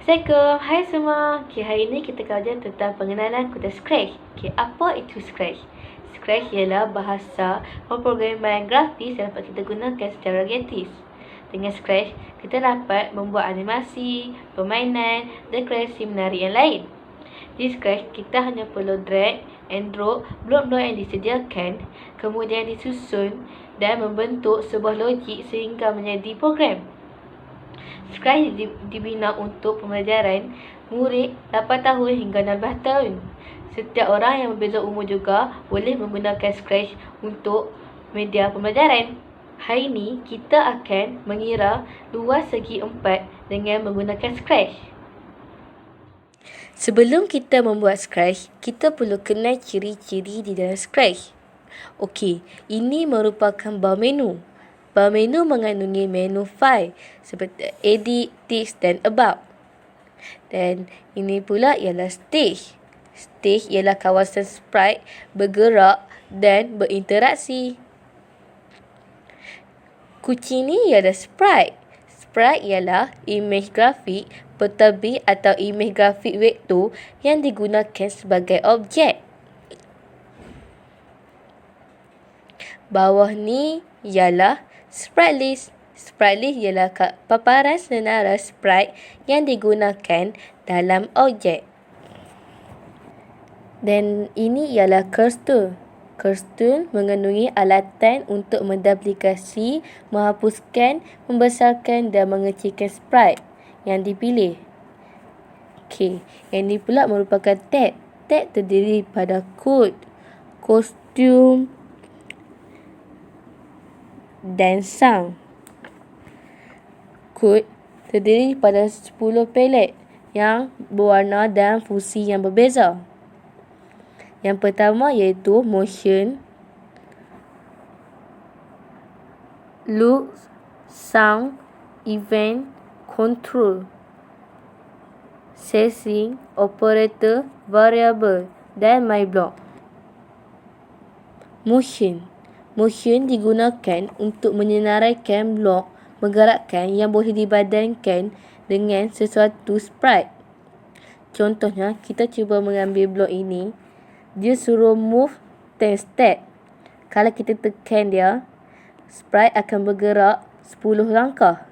Assalamualaikum, hai semua. Hari ini kita kajian tentang pengenalan kota Scratch. Apa itu Scratch? Scratch ialah bahasa pemrograman grafis yang dapat kita gunakan secara gratis. Dengan Scratch, kita dapat membuat animasi, permainan dan kreasi menarik yang lain. Di Scratch, kita hanya perlu drag and drop blok-blok yang disediakan, kemudian disusun dan membentuk sebuah logik sehingga menjadi program. Scratch dibina untuk pembelajaran murid 8 tahun hingga 16 tahun. Setiap orang yang berbeza umur juga boleh menggunakan Scratch untuk media pembelajaran. Hari ini kita akan mengira luas segi 4 dengan menggunakan Scratch. Sebelum kita membuat Scratch, kita perlu kenal ciri-ciri di dalam Scratch. Okey, ini merupakan bar menu. Bar menu mengandungi menu file seperti edit, text dan about. Dan ini pula ialah stage. Stage ialah kawasan sprite bergerak dan berinteraksi. Kucing ni ialah sprite. Sprite ialah imej grafik bertabir atau imej grafik vektor yang digunakan sebagai objek. Bawah ni ialah sprite list. Sprite list ialah paparan senarai sprite yang digunakan dalam objek. Dan ini ialah cursor. Cursor mengandungi alatan untuk menduplikasi, menghapuskan, membesarkan dan mengecilkan sprite yang dipilih. Okey, yang ini pula merupakan tag. Tag terdiri pada kod, kostum dan sound. Kod terdiri pada 10 palet yang berwarna dan fungsi yang berbeza. Yang pertama iaitu motion, look, sound, event, control, setting, operator, variable dan my block. Motion digunakan untuk menyenaraikan blok menggerakkan yang boleh dibadankan dengan sesuatu sprite. Contohnya, kita cuba mengambil blok ini. Dia suruh move 10 step. Kalau kita tekan dia, sprite akan bergerak 10 langkah.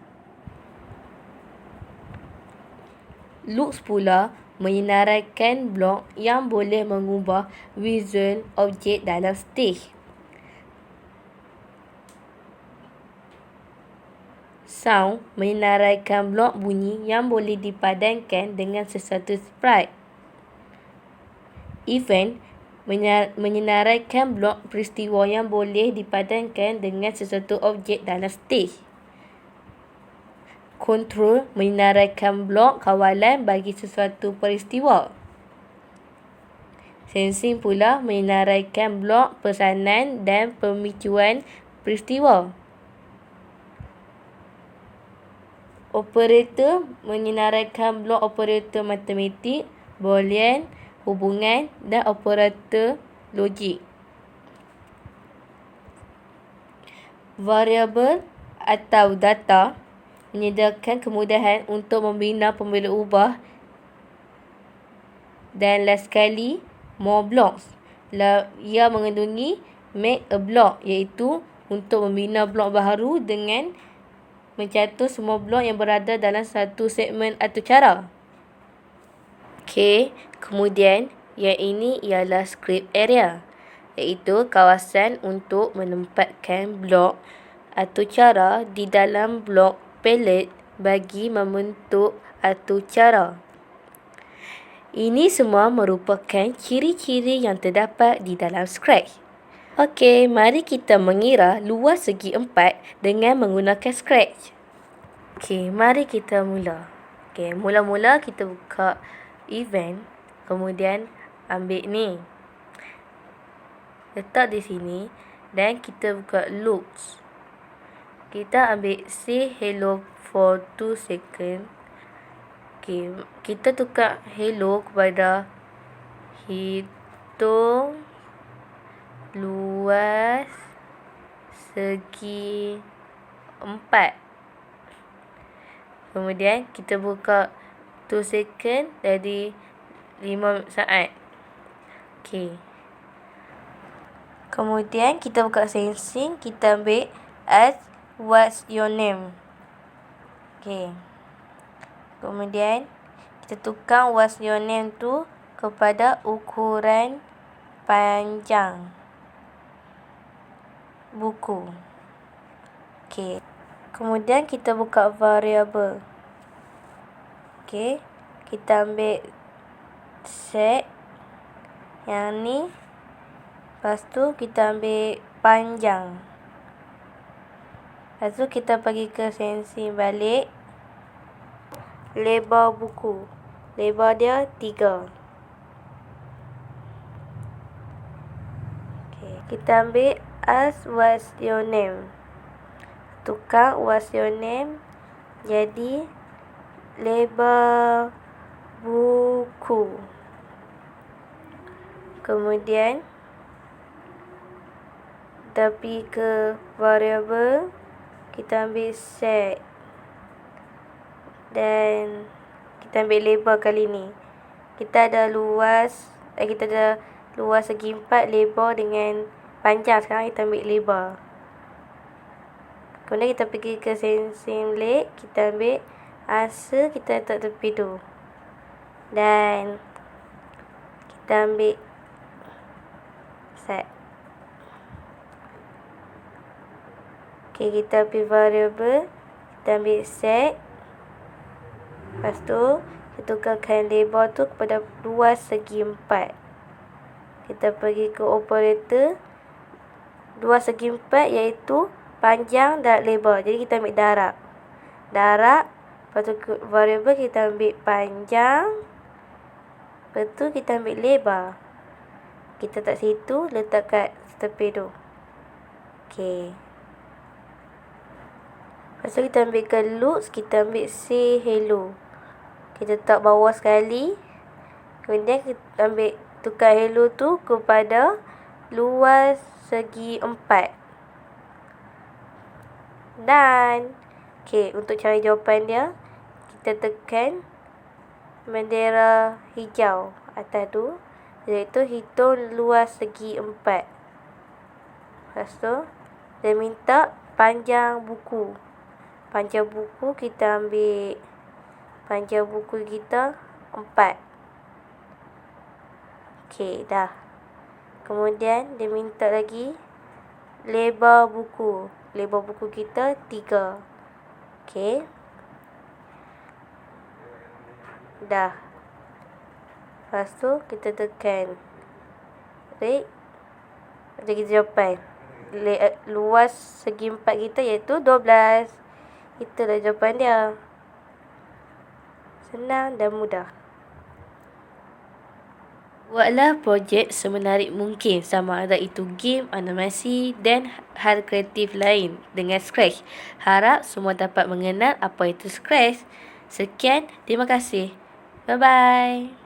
Looks pula menyenaraikan blok yang boleh mengubah visual objek dalam stage. Sound menyenaraikan blok bunyi yang boleh dipadankan dengan sesuatu sprite. Event menyenaraikan blok peristiwa yang boleh dipadankan dengan sesuatu objek dalam stage. Control menyenaraikan blok kawalan bagi sesuatu peristiwa. Sensing pula menyenaraikan blok pesanan dan pemicuan peristiwa. Operator menyenaraikan blok operator matematik, boolean, hubungan dan operator logik. Variable atau data menyediakan kemudahan untuk membina pembela ubah dan last sekali more blocks. Ia mengandungi make a block iaitu untuk membina blok baru dengan mencatur semua blok yang berada dalam satu segmen atau cara. Okey, kemudian yang ini ialah script area, iaitu kawasan untuk menempatkan blok atau cara di dalam blok palette bagi membentuk atau cara. Ini semua merupakan ciri-ciri yang terdapat di dalam Scratch. Okey, mari kita mengira luas segi 4 dengan menggunakan Scratch. Okey, mari kita mula. Okey, mula-mula kita buka event, kemudian ambil ni. Letak di sini dan kita buka loops. Kita ambil say hello for 2 second. Okey, kita tukar hello kepada hitung luas segi 4. Kemudian kita buka 1 second jadi 5 saat. Okey. Kemudian kita buka sensing, kita ambil ask what's your name. Okey. Kemudian kita tukar what's your name tu kepada ukuran panjang buku. Okey. Kemudian kita buka variable. Okey. Kita ambil set yang ni. Lepas tu kita ambil panjang. Lepas tu kita pergi ke sensing balik. Lebar buku. Lebar dia 3. Okay. Kita ambil ask what's your name. Tukar what's your name jadi lebar buku. Kemudian kita pergi ke variable, kita ambil set dan kita ambil lebar kali ni. Kita ada luas segi 4, lebar dengan panjang. Sekarang kita ambil lebar. Kemudian kita pergi ke sensing lake, kita ambil asa, kita letak tepi tu. Dan kita ambil set. Okey, kita pergi variable, kita ambil set. Lepas tu, kita tukarkan lebar tu kepada luas segi 4. Kita pergi ke operator. Luas segi 4 iaitu panjang dan lebar. Jadi kita ambil darab. Darab. Lepas tu variable kita ambil panjang. Lepas tu kita ambil lebar. Kita tak situ, letak kat tepi tu. Okey. Lepas tu kita ambil ke loops, kita ambil say hello. Kita letak bawah sekali. Kemudian kita ambil tukar hello tu kepada luas segi 4. Dan okey, untuk cari jawapan dia, kita tekan bendera hijau atas tu, iaitu hitung luas segi 4. Lepas tu dia minta panjang buku. Panjang buku kita ambil panjang buku kita 4. Okey, dah. Kemudian dia minta lagi lebar buku. Lebar buku kita 3. Okey. Dah. Lepas tu kita tekan read. Ada kita jawapan. Luas segi 4 kita iaitu 12. Itulah jawapan dia. Senang dan mudah. Buatlah projek semenarik mungkin, sama ada itu game, animasi dan hal kreatif lain dengan Scratch. Harap semua dapat mengenal apa itu Scratch. Sekian, terima kasih. Bye-bye.